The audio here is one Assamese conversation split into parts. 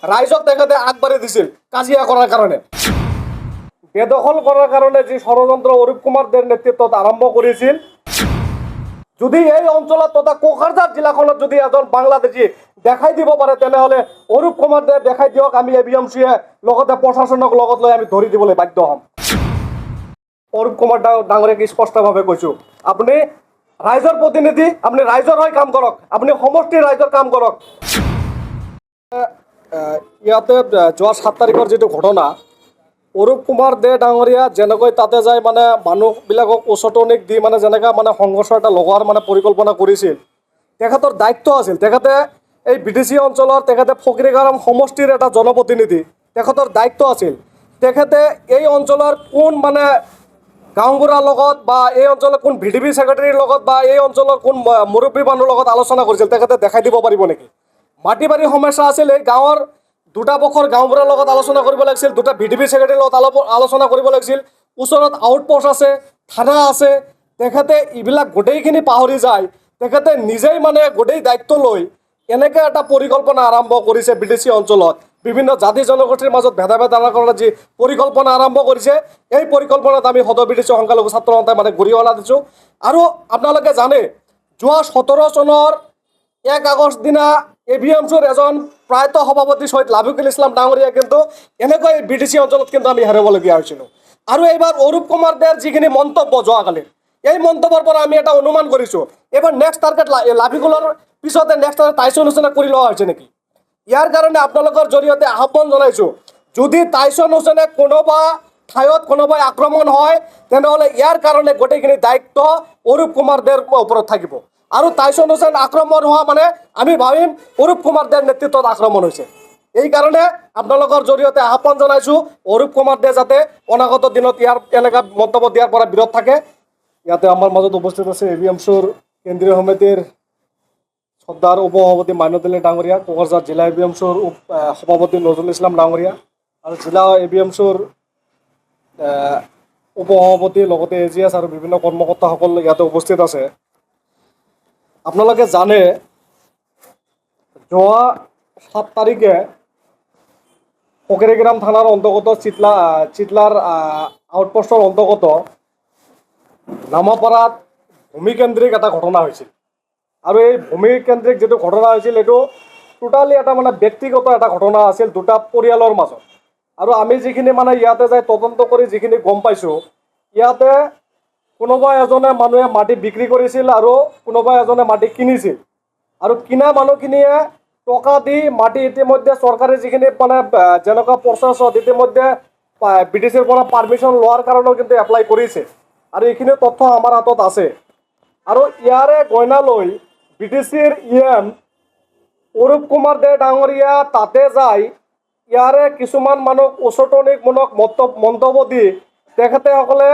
ৰাইজক তেখেতে আগবাঢ়ি দিছিল কাজিয়া কৰাৰ কাৰণে। বেদখল কৰাৰ কাৰণে যি ষড়যন্ত্ৰ অৰূপ কুমাৰ দেৰ নেতৃত্বত আৰম্ভ কৰিছিল, যদি এই অঞ্চলত তথা কোকৰাঝাৰ জিলাখনত যদি এজন বাংলাদেশী দেখাই দিব পাৰে, তেনেহ'লে অৰূপ কুমাৰ দে দেখাই দিয়ক, আমি ABMCয়ে লগতে প্ৰশাসনক লগত লৈ আমি ধৰি দিবলৈ বাধ্য হ'ম। অৰূপ কুমাৰ ডাঙৰীয়াক স্পষ্টভাৱে কৈছোঁ, আপুনি ৰাইজৰ প্ৰতিনিধি, আপুনি ৰাইজৰ হৈ কাম কৰক, আপুনি সমষ্টিৰ ৰাইজৰ কাম কৰক। ইয়াতে যোৱা 7 তাৰিখৰ যিটো ঘটনা, অৰূপ কুমাৰ দে ডাঙৰীয়া যেনেকৈ তাতে যায় মানে মানুহবিলাকক উচতনিক দি মানে যেনেকৈ মানে সংঘৰ্ষ এটা লগোৱাৰ মানে পৰিকল্পনা কৰিছিল, তেখেতৰ দায়িত্ব আছিল, তেখেতে এই BDC অঞ্চলৰ তেখেতে ফকীৰগাঁও সমষ্টিৰ এটা জনপ্ৰতিনিধি, তেখেতৰ দায়িত্ব আছিল তেখেতে এই অঞ্চলৰ কোন মানে গাঁওবুঢ়াৰ লগত বা এই অঞ্চলৰ কোন VDP ছেক্ৰেটাৰীৰ লগত বা এই অঞ্চলৰ কোন মুৰব্বী মানুহৰ লগত আলোচনা কৰিছিল, তেখেতে দেখাই দিব পাৰিব নেকি? মাটি বাৰী সমস্যা আছিল, এই গাঁৱৰ দুটা পক্ষৰ গাঁওবুঢ়াৰ লগত আলোচনা কৰিব লাগিছিল, দুটা VDP ছেক্ৰেটাৰীৰ লগত আলোচনা কৰিব লাগিছিল, ওচৰত আউটপোষ্ট আছে, থানা আছে, তেখেতে এইবিলাক গোটেইখিনি পাহৰি যায়, তেখেতে নিজেই মানে গোটেই দায়িত্ব লৈ এনেকৈ এটা পৰিকল্পনা আৰম্ভ কৰিছে BDC অঞ্চলত, বিভিন্ন জাতি জনগোষ্ঠীৰ মাজত ভেদাভেদ আনাৰ কাৰণে যি পৰিকল্পনা আৰম্ভ কৰিছে, এই পৰিকল্পনাত আমি সদৌ BDC সংখ্যালঘু ছাত্ৰ সন্থাই মানে গৰিহণা দিছোঁ। আৰু আপোনালোকে জানে, যোৱা 17 চনৰ 1 আগষ্ট দিনা ABMCৰ এজন প্ৰায়ত সভাপতি শ্বহীদ লাবিকুল ইছলাম ডাঙৰীয়া কিন্তু এনেকৈ BDC অঞ্চলত কিন্তু আমি হেৰাবলগীয়া হৈছিলোঁ। আৰু এইবাৰ অৰূপ কুমাৰ দেৰ যিখিনি মন্তব্য যোৱাকালি, এই মন্তব্যৰ পৰা আমি এটা অনুমান কৰিছোঁ, এইবাৰ নেক্সট টাৰ্গেট লাবিকুলৰ পিছতে নেক্সট টাইচন হুছেইনক কৰি লোৱা হৈছে নেকি? ইয়াৰ কাৰণে আপোনালোকৰ জৰিয়তে আহ্বান জনাইছোঁ, যদি টাইচন হুছেইনে কোনোবা ঠাইত কোনোবাই আক্ৰমণ হয়, তেনেহ'লে ইয়াৰ কাৰণে গোটেইখিনি দায়িত্ব অৰূপ কুমাৰ দেৰ ওপৰত থাকিব। আৰু টাইচন হুছেইন আক্ৰমণ হোৱা মানে আমি ভাবিম অৰূপ কুমাৰ দেৰ নেতৃত্বত আক্ৰমণ হৈছে। এই কাৰণে আপোনালোকৰ জৰিয়তে আহ্বান জনাইছোঁ, অৰূপ কুমাৰ দে যাতে অনাগত দিনত ইয়াৰ এনেকুৱা মন্তব্য দিয়াৰ পৰা বিৰত থাকে। ইয়াতে আমাৰ মাজত উপস্থিত আছে ABMCৰ কেন্দ্ৰীয় সমিতিৰ শ্ৰদ্ধাৰ উপসভাপতি মাইনুদ্দিন ডাঙৰীয়া, কোকৰাঝাৰ জিলা ABMCৰ সভাপতি নজৰুল ইছলাম ডাঙৰীয়া আৰু জিলা ABMCৰ উপসভাপতি লগতে AGS আৰু বিভিন্ন কৰ্মকৰ্তাসকল ইয়াতে উপস্থিত আছে। আপোনালোকে জানে, যোৱা 7 তাৰিখে ফকীৰগাঁও থানাৰ অন্তৰ্গত চিটলাৰ আউটপোষ্টৰ অন্তৰ্গত নামাপাৰাত ভূমিকেন্দ্ৰিক এটা ঘটনা হৈছিল। আৰু এই ভূমিকেন্দ্ৰিক যিটো ঘটনা হৈছিল, এইটো টোটালি এটা মানে ব্যক্তিগত এটা ঘটনা আছিল দুটা পৰিয়ালৰ মাজত। আৰু আমি যিখিনি মানে ইয়াতে যাই তদন্ত কৰি যিখিনি গম পাইছোঁ, ইয়াতে কোনোবা এজনে মানুহে মাটি বিক্ৰী কৰিছিল আৰু কোনোবা এজনে মাটি কিনিছিল। আৰু কিনা মানুহখিনিয়ে টকা দি মাটি ইতিমধ্যে চৰকাৰী যিখিনি মানে যেনেকুৱা প্ৰচেছত ইতিমধ্যে BDCৰ পৰা পাৰ্মিশ্যন লোৱাৰ কাৰণেও কিন্তু এপ্লাই কৰিছে। আৰু এইখিনি তথ্য আমাৰ হাতত আছে। আৰু ইয়াৰে গইনা লৈ BDCৰ EM অৰূপ কুমাৰ দে ডাঙৰীয়া তাতে যায় ইয়াৰে কিছুমান মানুহক উচতনিমূলক মন্তব্য দি তেখেতেসকলে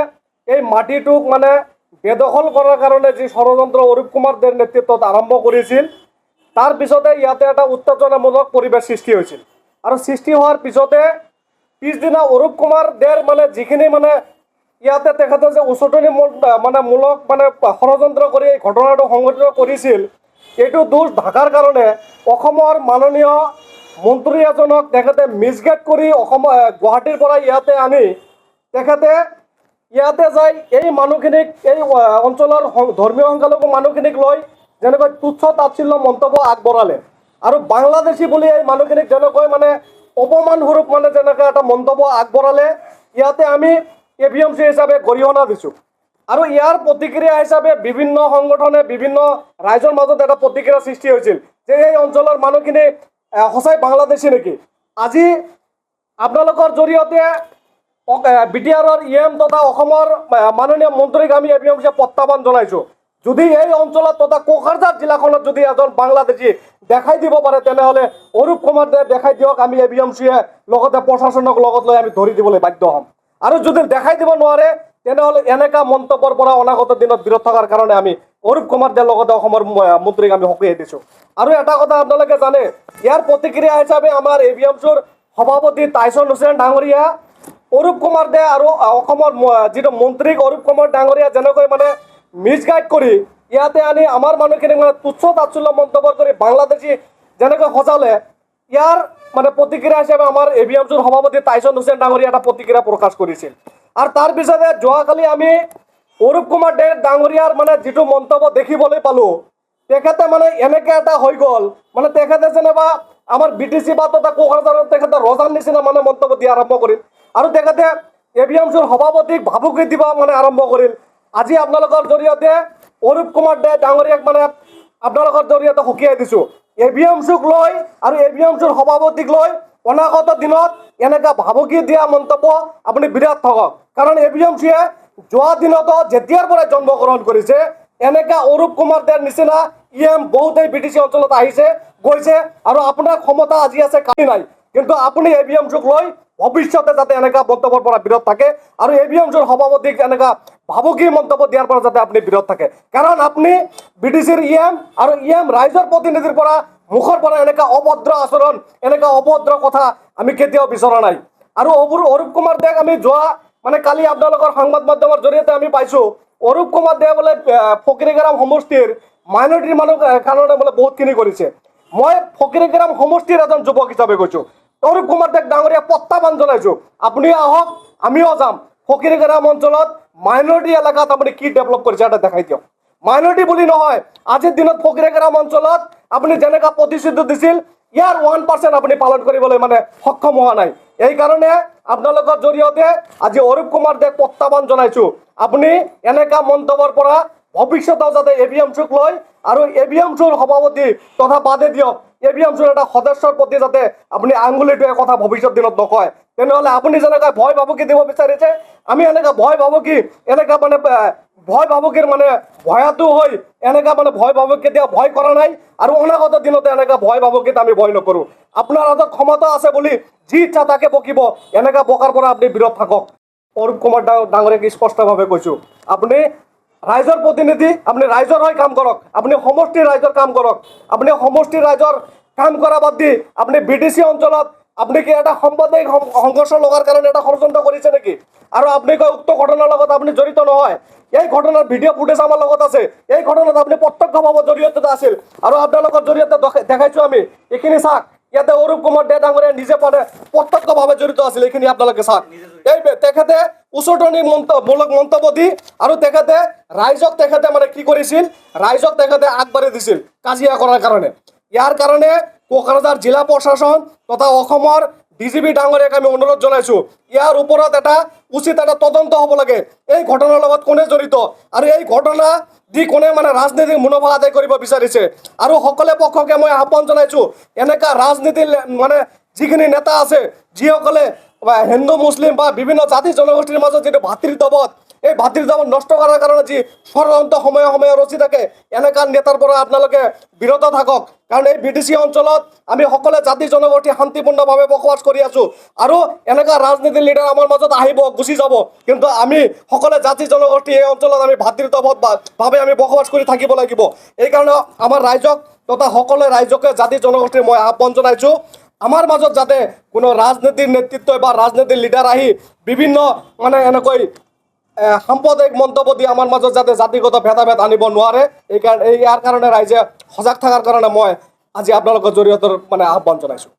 এই মাটিটোক মানে বেদখল কৰাৰ কাৰণে যি ষড়যন্ত্ৰ অৰূপ কুমাৰ দেৰ নেতৃত্বত আৰম্ভ কৰিছিল, তাৰ পিছতে ইয়াতে এটা উত্তেজনামূলক পৰিৱেশ সৃষ্টি হৈছিল। আৰু সৃষ্টি হোৱাৰ পিছতে পিছদিনা অৰূপ কুমাৰ দেৰ মানে যিখিনি মানে ইয়াতে তেখেতে যে উচতনিমূলক মানে ষড়যন্ত্ৰ কৰি এই ঘটনাটো সংঘটিত কৰিছিল, এইটো দোষ ঢাকাৰ কাৰণে অসমৰ মাননীয় মন্ত্ৰী এজনক তেখেতে মিছগাইড কৰি গুৱাহাটীৰ পৰা ইয়াতে আনি তেখেতে ইয়াতে যাই এই মানুহখিনিক, এই অঞ্চলৰ ধৰ্মীয় সংখ্যালঘু মানুহখিনিক লৈ যেনেকৈ তুচ্ছ তাচ্ছিল্য মন্তব্য আগবঢ়ালে। আৰু বাংলাদেশী বুলি এই মানুহখিনিক যেনেকৈ মানে অপমানস্বৰূপ মানে যেনেকৈ এটা মন্তব্য আগবঢ়ালে, ইয়াতে আমি ABMC হিচাপে গৰিহণা দিছোঁ। আৰু ইয়াৰ প্ৰতিক্ৰিয়া হিচাপে বিভিন্ন সংগঠনে বিভিন্ন ৰাইজৰ মাজত এটা প্ৰতিক্ৰিয়া সৃষ্টি হৈছিল যে এই অঞ্চলৰ মানুহখিনি সঁচাই বাংলাদেশী নেকি। আজি আপোনালোকৰ জৰিয়তে BTRৰ EM তথা অসমৰ মাননীয় মন্ত্ৰীক আমি ABMC প্ৰত্যাহ্বান জনাইছোঁ, যদি এই অঞ্চলত তথা কোকৰাঝাৰ জিলাখনত যদি এজন বাংলাদেশী দেখাই দিব পাৰে, তেনেহ'লে অৰূপ কুমাৰ দে দেখাই দিয়ক, আমি ABMCয়ে লগতে প্ৰশাসনক লগত লৈ আমি ধৰি দিবলৈ বাধ্য হ'ম। আৰু যদি দেখাই দিব নোৱাৰে, তেনেহ'লে এনেকুৱা মন্তব্যৰ পৰা অনাগত দিনত বিৰত থকাৰ কাৰণে আমি অৰূপ কুমাৰ দেৰ লগতে অসমৰ মন্ত্ৰীক আমি সকীয়াই দিছোঁ। আৰু এটা কথা আপোনালোকে জানে, ইয়াৰ প্ৰতিক্ৰিয়া হিচাপে আমাৰ ABMCৰ সভাপতি টাইচন হুছেইন ডাঙৰীয়া, অৰূপ কুমাৰ দে আৰু অসমৰ যিটো মন্ত্ৰীক অৰূপ কুমাৰ ডাঙৰীয়া যেনেকৈ মানে মিছগাইড কৰি ইয়াতে আনি আমাৰ মানুহখিনিক মানে তুচ্ছ তাচ্ছিল্য মন্তব্য কৰি বাংলাদেশী যেনেকৈ সজালে, ইয়াৰ মানে প্ৰতিক্ৰিয়া হিচাপে আমাৰ এভিএমচুৰ সভাপতি টাইছন হুছেইন ডাঙৰীয়া এটা প্ৰতিক্ৰিয়া প্ৰকাশ কৰিছিল। আৰু তাৰ পিছতে যোৱাকালি আমি অৰূপ কুমাৰ দে ডাঙৰীয়াৰ মানে যিটো মন্তব্য দেখিবলৈ পালোঁ, তেখেতে মানে এনেকৈ এটা হৈ গ'ল, মানে তেখেতে যেনিবা আমাৰ BTC বা তথা কোকৰাঝাৰত তেখেতে ৰজাৰ নিচিনা মানে মন্তব্য দিয়া আৰম্ভ কৰিল। আৰু তেখেতে এভিএমচুৰ সভাপতিক ভাবুকি দিব মানে আৰম্ভ কৰিল। আজি আপোনালোকৰ জৰিয়তে অৰূপ কুমাৰ দে ডাঙৰীয়াক মানে আপোনালোকৰ জৰিয়তে সকীয়াই দিছোঁ, এভিএমচুক লৈ আৰু এভিএমচুৰ সভাপতিক লৈ অনাগত দিনত এনেকুৱা ভাবুকি দিয়া মন্তব্য আপুনি বিৰাট থাকক। কাৰণ এভিএমচিয়ে যোৱা দিনতো যেতিয়াৰ পৰা জন্মগ্ৰহণ কৰিছে এনেকুৱা অৰূপ কুমাৰ দেৰ নিচিনা বহুতেই BTC অঞ্চলত আহিছে গৈছে, আৰু আপোনাৰ ক্ষমতা আজি আছে কালি নাই। কিন্তু আপুনি এভিএমচুক লৈ ভৱিষ্যতে যাতে এনেকুৱা মন্তব্যৰ পৰা বিৰত থাকে আৰু এভিএমচুৰ সভাপতিক এনেকুৱা ভাবুকি মন্তব্য দিয়াৰ পৰা যাতে আপুনি বিৰত থাকে। কাৰণ আপুনি BTCৰ আৰু ৰাইজৰ প্ৰতিনিধিৰ পৰা মুখৰ পৰা এনেকুৱা অভদ্ৰ আচৰণ, এনেকুৱা অভদ্ৰ কথা আমি কেতিয়াও বিচৰা নাই। আৰু অৰূপ কুমাৰ দেক আমি যোৱা মানে কালি আপোনালোকৰ সংবাদ মাধ্যমৰ জৰিয়তে আমি পাইছোঁ, অৰূপ কুমাৰ দে বোলে ফকিৰিগ্ৰাম সমষ্টিৰ মাইনৰিটিৰ মানুহ কাৰণে বোলে বহুতখিনি কৰিছে। মই ফকিৰিগ্ৰাম সমষ্টিৰ এজন যুৱক হিচাপে কৈছোঁ, অৰূপ কুমাৰ দেক ডাঙৰীয়া প্ৰত্যাহ্বান জনাইছোঁ, আপুনি আহক, আমিও যাম। ফকিৰিগ্ৰাম অঞ্চলত মাইনৰিটি এলেকাত আপুনি কি ডেভেলপ কৰিছে এটা দেখাই দিয়ক। মাইনৰিটি বুলি নহয়, আজিৰ দিনত ফকিৰিগ্ৰাম অঞ্চলত আপুনি যেনেকুৱা প্ৰতিশ্ৰুতি দিছিল ইয়াৰ 1% আপুনি পালন কৰিবলৈ মানে সক্ষম হোৱা নাই। এইকাৰণে আপোনালোকৰ জৰিয়তে আজি অৰূপ কুমাৰ দেক প্ৰত্যাহ্বান জনাইছোঁ, আপুনি এনেকুৱা মন্তব্যৰ পৰা ভৱিষ্যতেও যাতে এভিএমচুক লৈ আৰু এভিএমচুৰ সভাপতি তথা বাদে দিয়ক এভিএমচুৰ এটা সদস্যৰ প্ৰতি যাতে আপুনি আঙুলিটোৱে কথা ভৱিষ্যত দিনত নকয়। তেনেহ'লে আপুনি যেনেকৈ ভয় ভাবুকি দিব বিচাৰিছে, আমি এনেকুৱা ভয় ভাবুকি এনেকুৱা মানে ভয় ভাবুকিৰ মানে ভয়াতু হৈ এনেকুৱা মানে ভয় ভাবুকি কেতিয়াও ভয় কৰা নাই, আৰু অনাগত দিনতে এনেকুৱা ভয় ভাবুকিত আমি ভয় নকৰোঁ। আপোনাৰ হাতত ক্ষমতা আছে বুলি যি ইচ্ছা তাকে বকিব, এনেকুৱা বকাৰ পৰা আপুনি বিৰত থাকক। অৰূপ কুমাৰ ডাঙৰীয়াক স্পষ্টভাৱে কৈছোঁ, আপুনি ৰাইজৰ প্ৰতিনিধি, আপুনি ৰাইজৰ হৈ কাম কৰক, আপুনি সমষ্টিৰ ৰাইজৰ কাম কৰক। আপুনি সমষ্টিৰ ৰাইজৰ কাম কৰা বাদ দি আপুনি BTC অঞ্চলত আপুনি কি এটা সাম্প্ৰদায়িক সংঘৰ্ষ লগাৰ কাৰণে এটা ষড়যন্ত্ৰ কৰিছে নেকি? আৰু আপুনি কয় উক্ত ঘটনাৰ লগত আপুনি জড়িত নহয়। এই ঘটনাৰ ভিডিঅ' ফুটেজ আমাৰ লগত আছে, এই ঘটনাত আপুনি প্ৰত্যক্ষভাৱে জড়িত আছিল, আৰু আপোনালোকৰ জৰিয়তে দেখাইছোঁ আমি। এইখিনি চাওক, ইয়াতে অৰূপ কুমাৰ দে ডাঙৰীয়া নিজে প্ৰত্যক্ষভাৱে জড়িত আছিল, এইখিনি আপোনালোকে চাওক। এই তেখেতে উচতনিমূলক মন্তব্য দি আৰু তেখেতে ৰাইজক তেখেতে মানে কি কৰিছিল, ৰাইজক তেখেতে আগবাঢ়ি দিছিল কাজিয়া কৰাৰ কাৰণে। ইয়াৰ কাৰণে কোকৰাঝাৰ জিলা প্ৰশাসন তথা অসমৰ DGP ডাঙৰীয়াক আমি অনুৰোধ জনাইছোঁ, ইয়াৰ ওপৰত এটা উচিত এটা তদন্ত হ'ব লাগে। এই ঘটনাৰ লগত কোনে জড়িত আৰু এই ঘটনা দি কোনে মানে ৰাজনীতিক মুনাফা আদায় কৰিব বিচাৰিছে। আৰু সকলো পক্ষকে মই আহ্বান জনাইছোঁ, এনেকুৱা ৰাজনীতিৰ মানে যিখিনি নেতা আছে, যিসকলে হিন্দু মুছলিম বা বিভিন্ন জাতি জনগোষ্ঠীৰ মাজত যিটো ভাতৃত্ববোধ, এই ভাতৃত্ববোধ নষ্ট কৰাৰ কাৰণে যি ষড়যন্ত্ৰ সময়ে সময়ে ৰচি থাকে, এনেকুৱা নেতাৰ পৰা আপোনালোকে বিৰত থাকক। কাৰণ এই BTC অঞ্চলত আমি সকলো জাতি জনগোষ্ঠী শান্তিপূৰ্ণভাৱে বসবাস কৰি আছোঁ, আৰু এনেকুৱা ৰাজনীতিৰ লিডাৰ আমাৰ মাজত আহিব গুচি যাব, কিন্তু আমি সকলো জাতি জনগোষ্ঠী এই অঞ্চলত আমি ভাতৃত্ববোধভাৱে আমি বসবাস কৰি থাকিব লাগিব। এইকাৰণে আমাৰ ৰাইজক তথা সকলো ৰাইজকে জাতি জনগোষ্ঠীৰ মই আহ্বান জনাইছোঁ, আমাৰ মাজত যাতে কোনো ৰাজনীতিৰ নেতৃত্বই বা ৰাজনীতিৰ লিডাৰ আহি বিভিন্ন মানে এনেকৈ সাম্প্ৰদায়িক মন্তব্য দি আমাৰ মাজত যাতে জাতিগত ভেদাভেদ আনিব নোৱাৰে। ইয়াৰ কাৰণে ৰাইজে সজাগ থকাৰ কাৰণে মই আজি আপোনালোকৰ জৰিয়তে মানে আহ্বান জনাইছোঁ।